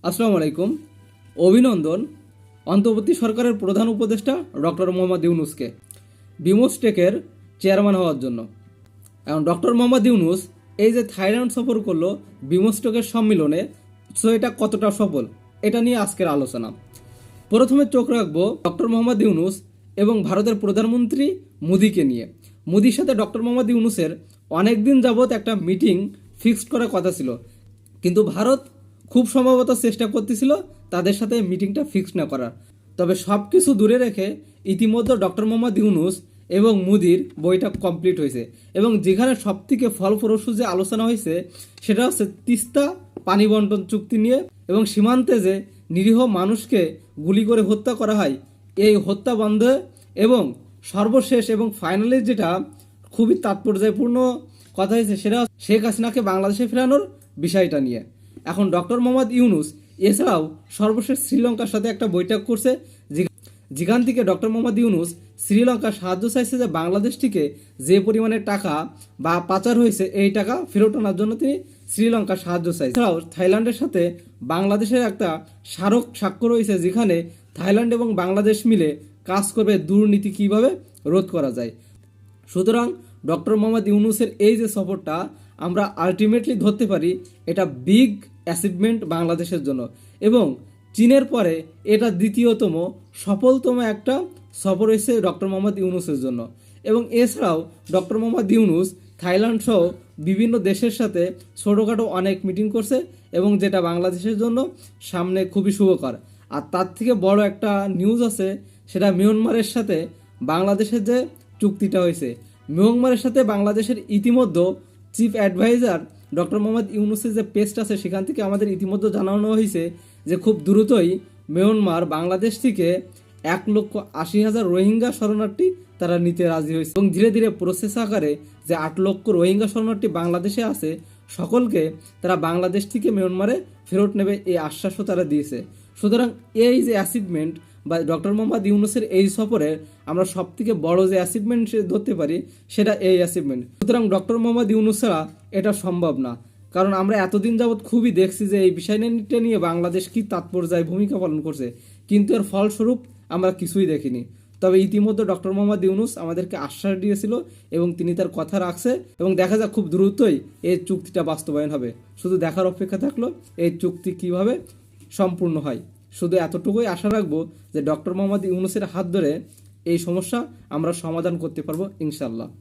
আসসালামু আলাইকুম। অভিনন্দন অন্তর্বর্তী সরকারের প্রধান উপদেষ্টা ডক্টর মোহাম্মদ ইউনুসকে বিমস্টেকের চেয়ারম্যান হওয়ার জন্য। এখন ডক্টর মোহাম্মদ ইউনুস এই যে থাইল্যান্ড সফর করলো বিমস্টেকের সম্মিলনে, সো এটা কতটা সফল, এটা নিয়ে আজকের আলোচনা। প্রথমে চোখ রাখবো ডক্টর মোহাম্মদ ইউনুস এবং ভারতের প্রধানমন্ত্রী মোদিকে নিয়ে। মোদির সাথে ডক্টর মোহাম্মদ ইউনুসের অনেক দিন যাবৎ একটা মিটিং ফিক্সড করার কথা ছিল, কিন্তু ভারত খুব সম্ভবত চেষ্টা করতেছিল তাদের সাথে মিটিংটা ফিক্স না করার। তবে সব কিছু দূরে রেখে ইতিমধ্যে ডক্টর মোহাম্মদ ইউনুস এবং মোদির বইটা কমপ্লিট হয়েছে, এবং যেখানে সবথেকে ফলপ্রসূ যে আলোচনা হয়েছে সেটা হচ্ছে তিস্তা পানি বন্টন চুক্তি নিয়ে, এবং সীমান্তে যে নিরীহ মানুষকে গুলি করে হত্যা করা হয় এই হত্যা বন্ধ, এবং সর্বশেষ এবং ফাইনালি যেটা খুবই তাৎপর্যপূর্ণ কথা হয়েছে সেটা শেখ হাসিনাকে বাংলাদেশে ফেরানোর বিষয়টা নিয়ে। এখন ডক্টর মোহাম্মদ ইউনুস এছাড়াও সর্বশেষ শ্রীলঙ্কার সাথে একটা বৈঠক করছে, যেখান থেকে ডক্টর মোহাম্মদ ইউনুস শ্রীলঙ্কার সাহায্য চাইছে যে বাংলাদেশ থেকে যে পরিমাণে টাকা বা পাচার হয়েছে এই টাকা ফেরত আনার জন্য তিনি শ্রীলঙ্কার সাহায্য চাইছে। এছাড়াও থাইল্যান্ডের সাথে বাংলাদেশের একটা স্মারক স্বাক্ষর হয়েছে, যেখানে থাইল্যান্ড এবং বাংলাদেশ মিলে কাজ করবে দুর্নীতি কিভাবে রোধ করা যায়। সুতরাং ডক্টর মোহাম্মদ ইউনুসের এই যে সফরটা আমরা আলটিমেটলি ধরতে পারি এটা বিগ অ্যাচিভমেন্ট বাংলাদেশের জন্য, এবং চীনের পরে এটা দ্বিতীয়তম সফলতম একটা সফর হয়েছে ডক্টর মোহাম্মদ ইউনুসের জন্য। এবং এছাড়াও ডক্টর মোহাম্মদ ইউনুস থাইল্যান্ড সহ বিভিন্ন দেশের সাথে ছোটোখাটো অনেক মিটিং করছে, এবং যেটা বাংলাদেশের জন্য সামনে খুবই শুভকর। আর তার থেকে বড় একটা নিউজ আছে, সেটা মিয়ানমারের সাথে বাংলাদেশের যে চুক্তিটা হয়েছে। মিয়ানমারের সাথে বাংলাদেশের ইতিমধ্যে চিফ অ্যাডভাইজার ডক্টর মোহাম্মদ ইউনুসের যে পেস্ট আছে সেখান থেকে আমাদের ইতিমধ্যে জানানো হয়েছে যে খুব দ্রুতই মিয়ানমার বাংলাদেশ থেকে 1,80,000 রোহিঙ্গা শরণার্থী তারা নিতে রাজি হয়েছে, এবং ধীরে ধীরে প্রসেস আকারে যে 8 লক্ষ রোহিঙ্গা শরণার্থী বাংলাদেশে আছে সকলকে তারা বাংলাদেশ থেকে মিয়ানমারে ফেরত নেবে এই আশ্বাসও তারা দিয়েছে। সুতরাং এই যে অ্যাচিভমেন্ট বা ডক্টর মোহাম্মদ ইউনুসের এই সফরে আমরা সব থেকে বড় যে অ্যাচিভমেন্ট ধরতে পারি সেটা এই অ্যাচিভমেন্ট। সুতরাং ডক্টর মোহাম্মদ ইউনুস ছাড়া এটা সম্ভব না, কারণ আমরা এতদিন যাবৎ খুবই দেখছি যে এই বিষয়টা নিয়ে বাংলাদেশ কি তাৎপর্যায় ভূমিকা পালন করছে, কিন্তু এর ফলস্বরূপ আমরা কিছুই দেখিনি। তবে ইতিমধ্যে ডক্টর মোহাম্মদ ইউনুস আমাদেরকে আশ্বাস দিয়েছিল এবং তিনি তার কথা রাখছে, এবং দেখা যাক খুব দ্রুতই এই চুক্তিটা বাস্তবায়ন হবে। শুধু দেখার অপেক্ষা থাকলো এই চুক্তি কিভাবে সম্পূর্ণ হয়। শুধু এতটুকুই আশা রাখবো যে ডক্টর মোহাম্মদ ইউনুসের হাত ধরে এই সমস্যা আমরা সমাধান করতে পারবো ইনশাল্লাহ।